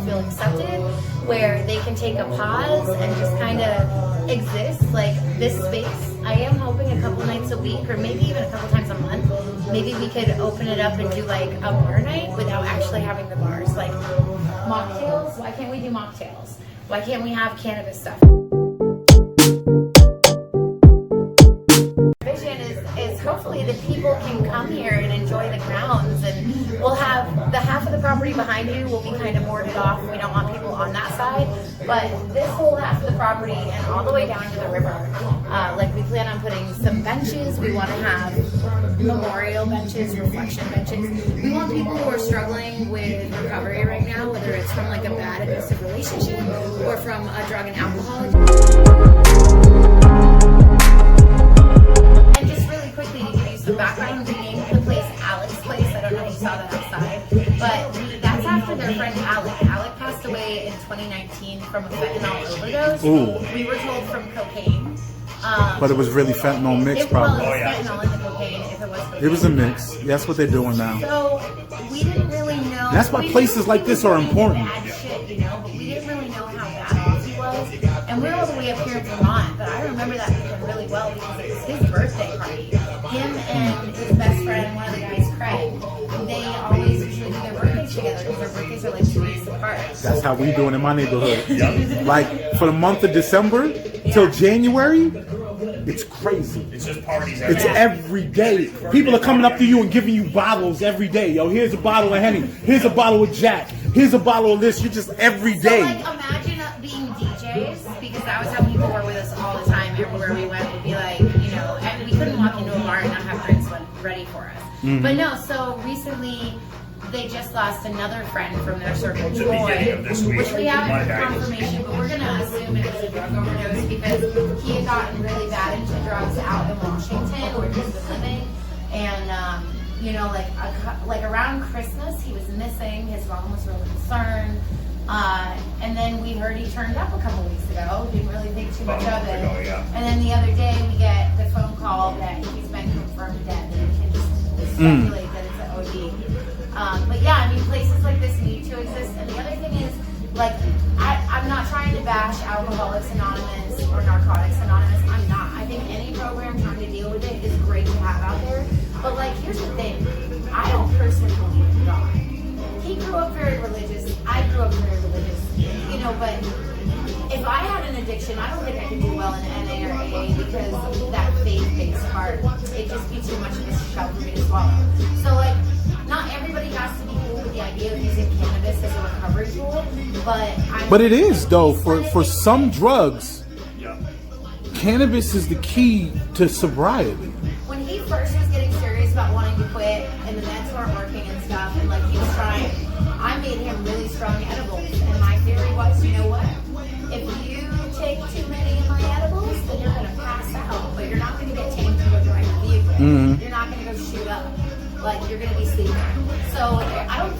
feel accepted, where they can take a pause and just kind of exist. Like this space, I am hoping a couple nights a week, or maybe even a couple times a month, maybe we could open it up and do like a bar night without actually having the bars. Like mocktails, why can't we do mocktails? Why can't we have cannabis stuff? Vision is hopefully that people can come here and enjoy the grounds, and we'll have the half of the property behind you will be kind of boarded off. We don't want people on that side, but this whole half of the property and all the way down to the river, like we plan on putting some benches. We want to have memorial benches, reflection benches. We want people who are struggling with recovery right now, whether it's from like a bad abusive relationship or from a drug and alcohol addiction. And just really quickly to give you some background, we named the place Alec's Place. I don't know if you saw that outside, but that's after their friend Alec. Alec passed away in 2019 from a fentanyl overdose. Ooh. We were told from cocaine. But it was really fentanyl mix, probably. Well, it was fentanyl in the cocaine, if it was cocaine. It was a mix. That's what they're doing now. So we didn't really know. That's why places like this are important. Bad shit, you know, but we didn't really know how bad off he was. And we're all the way up here in Vermont, but I remember that weekend really well because it was his birthday party. Him and his best friend, one of the guys, Craig, they always usually do their birthdays together because their birthdays are like 2 weeks apart. That's how we do it in my neighborhood. Like for the month of December till January, it's crazy. It's just parties. It's every day. People are coming up to you and giving you bottles every day. Yo, here's a bottle of Henny. Here's a bottle of Jack. Here's a bottle of this. You're just every day. So, like, imagine being DJs, because that was how people were with us all the time. Everywhere we went, we'd be like, you know, and we couldn't walk into a bar and not have drinks ready for us. Mm-hmm. But no, so recently they just lost another friend from their circle, The beginning of this week. which we haven't had confirmation, but we're going to assume it was a drug overdose because he had gotten really bad into drugs out in Washington where he was living. And, you know, like around Christmas, he was missing. His mom was really concerned. And then we heard he turned up a couple weeks ago. Didn't really think too much of it. And then the other day we get the phone call that he's been confirmed dead. And we can just speculate that it's an OD. But yeah, I mean, places like this need to exist. And the other thing is, like, I'm not trying to bash Alcoholics Anonymous or Narcotics Anonymous. I'm not. I think any program trying to deal with it is great to have out there. But like, here's the thing. I don't personally believe in God. He grew up very religious. I grew up very religious. You know, but if I had an addiction, I don't think I could do well in NA or AA because of that faith-based part. It'd just be too much of a shell for me to swallow. So like, not everybody has to be cool with the idea of using cannabis as a recovery tool, but it is though for some drugs. Cannabis is the key to sobriety. When he first was getting serious about wanting to quit, and the meds weren't working and stuff, and like he was trying, I made him really strong edibles. And my theory was, you know what? If you take too many of my edibles, then you're gonna pass out, but you're not gonna get tamed to go drive a vehicle. Mm-hmm. You're not gonna go shoot up. Like you're gonna be sleeping. So I don't.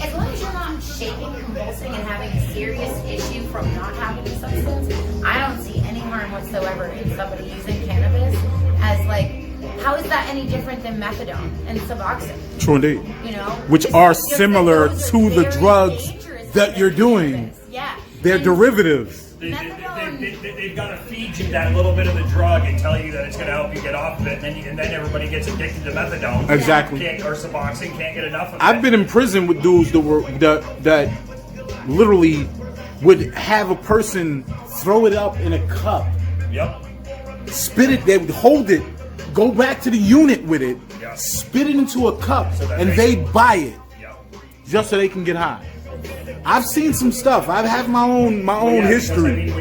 As long as you're not shaking, convulsing, and having a serious issue from not having the substance, I don't see any harm whatsoever in somebody using cannabis as like. How is that any different than methadone and Suboxone? True indeed. You know, which are similar to the drugs that you're doing. Yeah, they're derivatives. They've got to feed you that little bit of the drug and tell you that it's going to help you get off of it, and then everybody gets addicted to methadone. Exactly. Or Suboxone, can't get enough of it. I've been in prison with dudes that literally would have a person throw it up in a cup. Yep. Spit it. They would hold it. Go back to the unit with it. Yep. Spit it into a cup, So and they buy it. Yep. Just so they can get high. I've seen some stuff. I have my own history.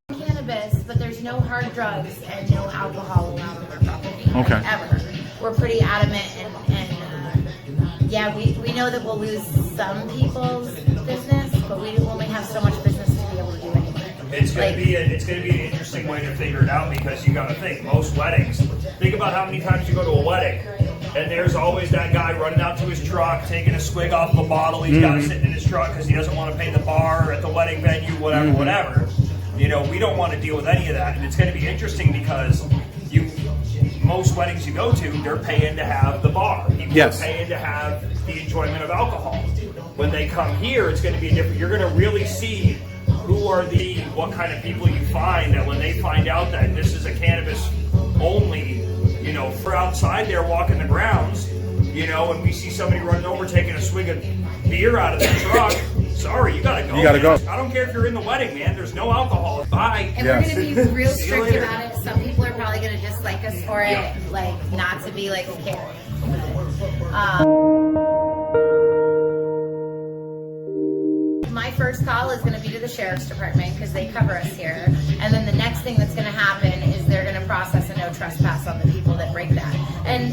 Cannabis, but there's no hard drugs and no alcohol allowed on our property. Okay. Ever. We're pretty adamant, and yeah, we know that we'll lose some people's business, but we only have so much business to be able to do anyway. It's going to be an interesting way to figure it out, because you got to think, most weddings, think about how many times you go to a wedding and there's always that guy running out to his truck taking a swig off a bottle. He's got to sit in his truck because he doesn't want to pay the bar at the wedding venue, whatever. You know, we don't want to deal with any of that, and it's going to be interesting because most weddings you go to, they're paying to have the bar. People are paying to have the enjoyment of alcohol. When they come here, it's going to be different. You're going to really see who are what kind of people you find, that when they find out that this is a cannabis only, you know, for outside there walking the grounds, you know, and we see somebody running over taking a swig of beer out of the truck, sorry, you gotta go. You gotta go. I don't care if you're in the wedding, man. There's no alcohol. Bye. And Yes. we're gonna be real See you strict later. about it. Some people are probably gonna dislike us for it, like not to be like a carrot. My first call is going to be to the sheriff's department because they cover us here. And then the next thing that's going to happen is they're going to process a no trespass on the people that break that. And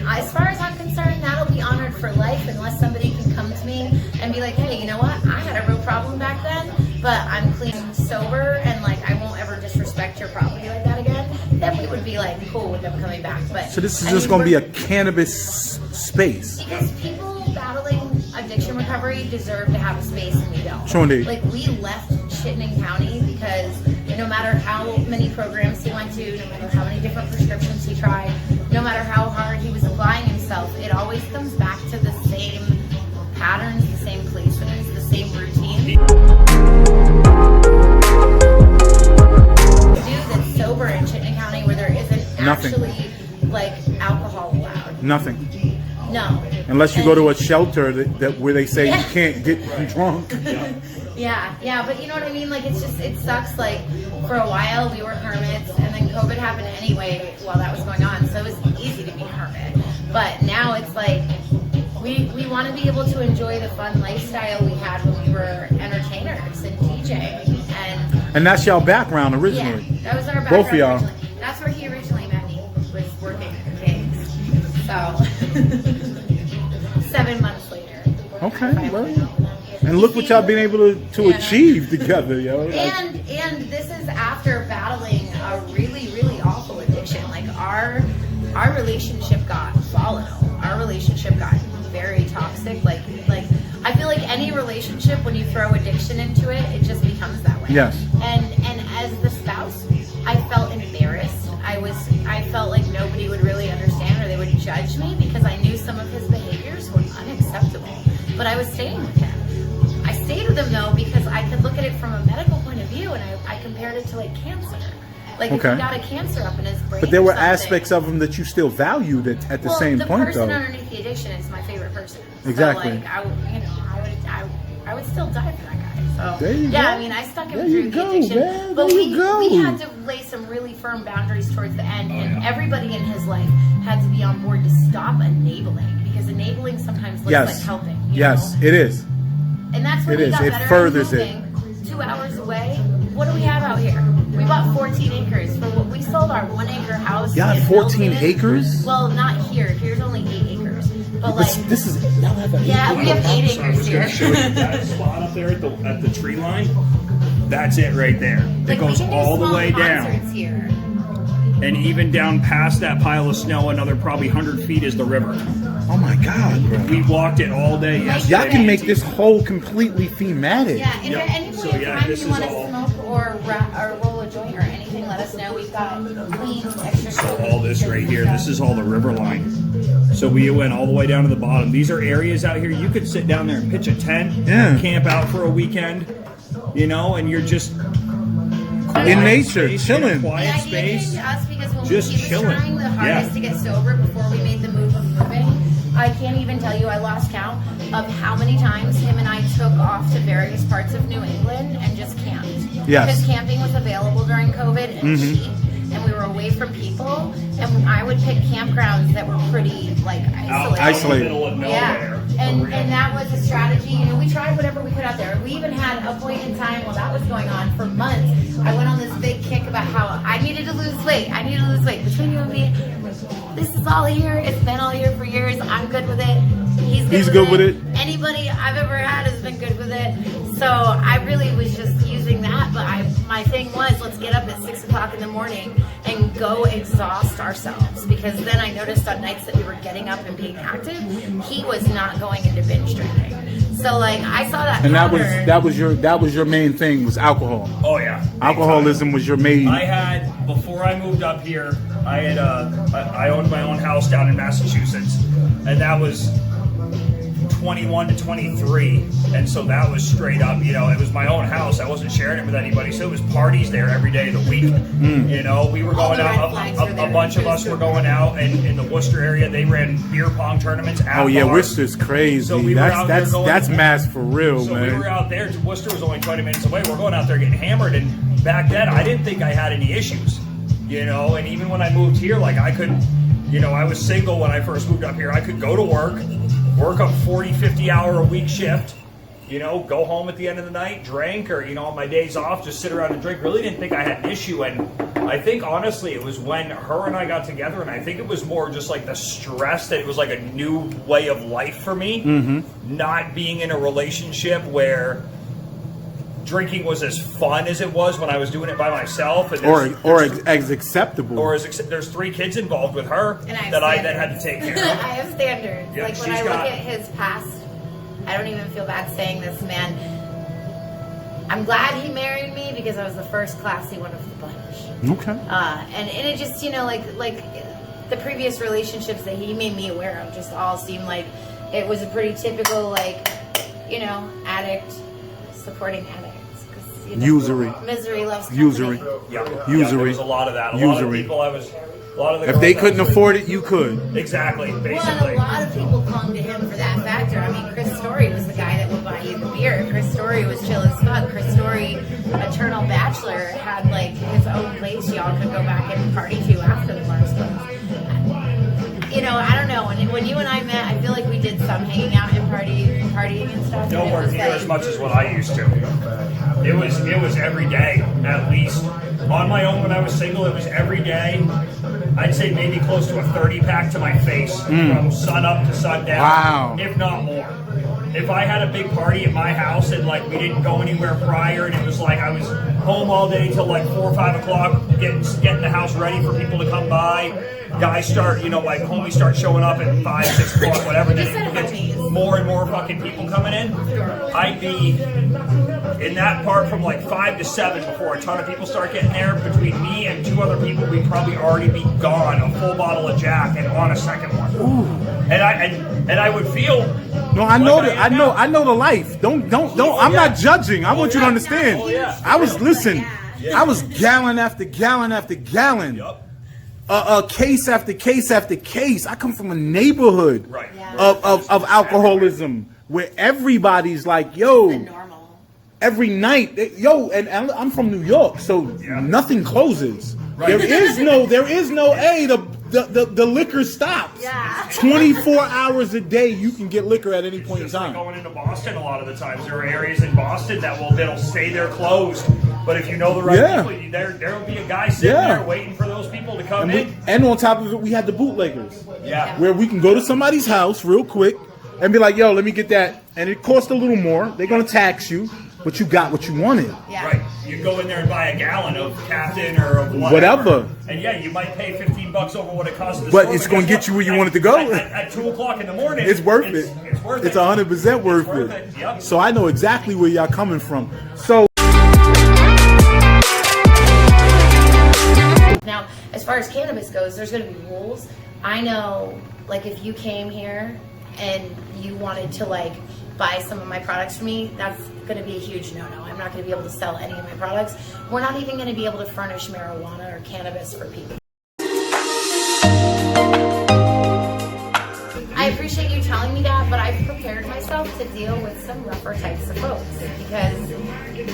as far as I'm concerned, that'll be honored for life unless somebody can come to me and be like, hey, you know what? I had a real problem back then, but I'm clean and sober and like I won't ever disrespect your property like that again. Then we would be like cool with them coming back. But So this is I just mean, going to be we're- a cannabis space. because people battling addiction recovery deserve to have a space and we don't. Sure indeed. Like we left Chittenden County because no matter how many programs he went to, no matter how many different prescriptions he tried, no matter how hard he was applying himself, it always comes back to the same patterns, the same places, the same routine. Dude that's sober in Chittenden County where there isn't Nothing. actually like alcohol allowed. Nothing. No. Unless you And- go to a shelter that where they say Yeah. you can't get drunk. Yeah, but you know what I mean? Like, it's just, it sucks. Like, for a while, we were hermits, and then COVID happened anyway while that was going on, so it was easy to be a hermit. But now it's like, we want to be able to enjoy the fun lifestyle we had when we were entertainers and DJing. And that's y'all background Yeah, originally. that was our background. Both of y'all. Originally. That's where he originally met me, was working at King's. So, 7 months later. Okay, I well. finally know. And look what y'all been able to Yeah. achieve together, yo. Like, And this is after battling a really, really awful addiction. Like our relationship got volatile. Our relationship got very toxic. Like I feel like any relationship, when you throw addiction into it, it just becomes that way. Yes. And as the spouse, I felt embarrassed. I felt like nobody would really understand or they would judge me because I knew some of his behaviors were unacceptable. But I was staying with him. I stayed with him though because I could look at it from a medical point of view, and I compared it to like cancer. Like if Okay. he got a cancer up in his brain. but there or were something. aspects of them that you still valued at the same the point, person though. underneath the addiction is my favorite person. Exactly. So like I would still die for that guy. So There you yeah, go. I mean I stuck him There through you the go, addiction, man. but There we you go. had to lay some really firm boundaries towards the end, and yeah. everybody in his life had to be on board to stop enabling because enabling sometimes looks Yes. like helping. You Yes, know? it is. And that's when It we is. got It better at furthers it. moving. 2 hours away. What do we have out here? We bought 14 acres. For what we sold our 1 acre house. Y'all in had 14 Milton. acres? Well, not here. Here's only 8 acres. But like, This is y'all have a yeah, we have 8 So I was acres going here. to show you that spot up there at the tree line. That's it right there. It Like, we goes can do all the small way down. concerts here. And even down past that pile of snow, another probably 100 feet is the river. Oh my God, bro. We walked it all day yesterday. Y'all can make this whole completely thematic. Yeah, and Yep. at any point So, in yeah, time this you is want to all- smoke or roll a joint or anything, let us know. We've got clean, extra. All this right here, this is all the river line. So we went all the way down to the bottom. These are areas out here you could sit down there and pitch a tent, Yeah. camp out for a weekend, you know, and you're just In nature, space, chilling. in a quiet The idea came space. to us because when Just he was chilling. trying the hardest Yeah. to get sober before we made the move of moving, I can't even tell you, I lost count of how many times him and I took off to various parts of New England and just camped. Yes. Because camping was available during COVID and cheap, and we were away from people, and I would pick campgrounds that were pretty, like, Out, isolated. in the middle of nowhere. Yeah, and that was a strategy. You know, we tried whatever we could out there. We even had a point in time while that was going on for months. I went on this big kick about how I needed to lose weight. I need to lose weight. Between you and me, this is all here. It's been all here for years. I'm good with it. He's good with it. Anybody I've ever had has been good with it. So I really was just using that. But my thing was, let's get up at 6 o'clock in the morning and go exhaust ourselves. Because then I noticed on nights that we were getting up and being active, he was not going into binge drinking. So like I saw that. And pattern. that was your main thing was alcohol. Oh yeah. Alcoholism was your main. I had, before I moved up here, I owned my own house down in Massachusetts, and that was 21 to 23, and so that was straight up, you know, it was my own house. I wasn't sharing it with anybody, so it was parties there every day of the week. You know, we were going out, a bunch of us were going out, and in the Worcester area, they ran beer pong tournaments at yeah, bars. Worcester's crazy. So we were out there that's mass for real, so man. we were out there. Worcester was only 20 minutes away. We're going out there getting hammered, and back then, I didn't think I had any issues, you know, and even when I moved here, like I could, you know, I was single when I first moved up here. I could go to work a 40, 50 hour a week shift, you know, go home at the end of the night, drink, or, you know, on my days off, just sit around and drink. Really didn't think I had an issue. And I think, honestly, it was when her and I got together, and I think it was more just like the stress that it was like a new way of life for me, not being in a relationship where drinking was as fun as it was when I was doing it by myself, and as acceptable. There's 3 kids involved with her and that I then had to take care of. I have standards. Yeah, like when I look at his past, I don't even feel bad saying this, man. I'm glad he married me because I was the first classy one of the bunch. Okay. And it just, you know, like the previous relationships that he made me aware of just all seemed like it was a pretty typical, like, you know, addict supporting addicts. You know, Usury. Misery loves company. Usury. Yeah, Usury. there was a lot of that. A Usury. lot of people a lot of the If they girls couldn't afford it, you could. Exactly, Well, basically. and a lot of people clung to him for that factor. I mean, Chris Story was the guy that would buy you the beer. Chris Story was chill as fuck. Chris Story, Eternal Bachelor, had like his own place y'all could go back and party to after the bars closed. You know, I don't know. When you and I met, I feel like we did some hanging out and partying and stuff. Nowhere near as much as what I used to. It was every day, at least. On my own when I was single, it was every day. I'd say maybe close to a 30-pack to my face from sun up to sundown. Wow. If not more. If I had a big party at my house and like we didn't go anywhere prior, and it was like I was home all day till like 4 or 5 o'clock, getting the house ready for people to come by. Guys start, you know, like homies start showing up at 5, 6 o'clock, whatever. Just more and more fucking people coming in. I'd be in that part from like 5 to 7 before a ton of people start getting there. Between me and 2 other people, we'd probably already be gone, a full bottle of Jack and on a second one. Ooh. And I would feel. No, I know that. I know the life. Don't. I'm not judging. I want you to understand. I was gallon after gallon after gallon. Yup. Case after case after case. I come from a neighborhood Right. of alcoholism where everybody's like, yo, Normal. every night, and I'm from New York, so nothing closes. Right. There is no, hey, the liquor stops. Yeah. 24 hours a day, you can get liquor at any point in Just like time. going into Boston a lot of the times. There are areas in Boston that'll stay there closed. But if you know the right people, there'll be a guy sitting there waiting for those people to come in. And on top of it, we had the bootleggers. Yeah. Where we can go to somebody's house real quick and be like, yo, let me get that. And it costs a little more. They're going to tax you, but you got what you wanted. Yeah. Right. You go in there and buy a gallon of Captain or of whatever. And yeah, you might pay $15 over what it costs. But it's going to get you where you wanted to go. At 2 o'clock in the morning. It's worth it. It's worth it. It's 100% worth it. Yep. So I know exactly where y'all coming from. So Now, as far as cannabis goes, there's going to be rules. I know, like, if you came here and you wanted to, like, buy some of my products from me, that's going to be a huge no-no. I'm not going to be able to sell any of my products. We're not even going to be able to furnish marijuana or cannabis for people. I appreciate you telling me that, but I've prepared myself to deal with some rougher types of folks because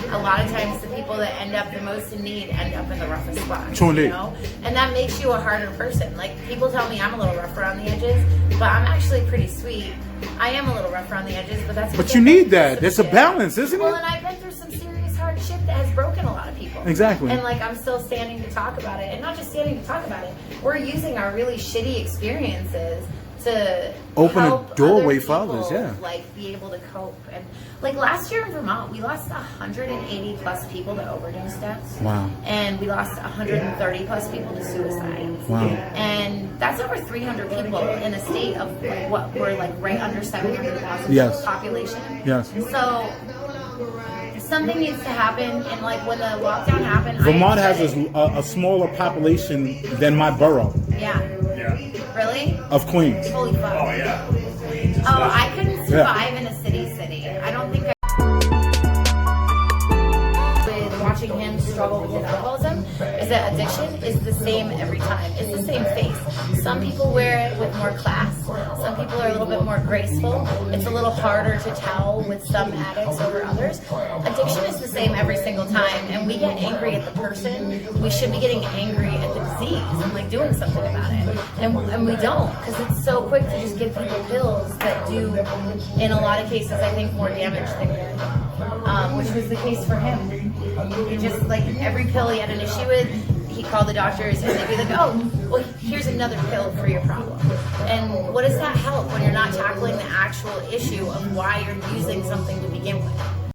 a lot of times the people that end up the most in need end up in the roughest spots, you know? And that makes you a harder person. Like, people tell me I'm a little rough around the edges, but I'm actually pretty sweet. I am a little rough around the edges, but that's But you need that. There's a balance, isn't it? Well, and I've been through some serious hard shit that has broken a lot of people. Exactly. And like, I'm still standing to talk about it. And not just standing to talk about it. We're using our really shitty experiences to open help a doorway other for others, people, yeah. like, be able to cope. And like last year in Vermont, we lost 180 plus people to overdose deaths. Wow. And we lost 130 plus people to suicide. Wow. And that's over 300 people in a state of like, what we're like right under 700,000 Yes. population. Yes. So something needs to happen. And like when the lockdown happened, Vermont has a smaller population than my borough Yeah. Yeah. Really? of Queens. Holy fuck. Oh, yeah. Oh, I couldn't survive in a city. I don't think with watching him struggle with his alcoholism is that addiction is the same every time. It's the same face. Some people wear it with more class. Some people are a little bit more graceful. It's a little harder to tell with some addicts over others. Addiction is the same every single time, and we get angry at the person. We should be getting angry at the disease and like doing something about it. And we don't, because it's so quick to just give people pills that do, in a lot of cases, I think, more damage than good, which was the case for him. He just, like, every pill he had an issue with, he called the doctors and they'd be like, oh, well, here's another pill for your problem. And what does that help when you're not tackling the actual issue of why you're using something to begin with?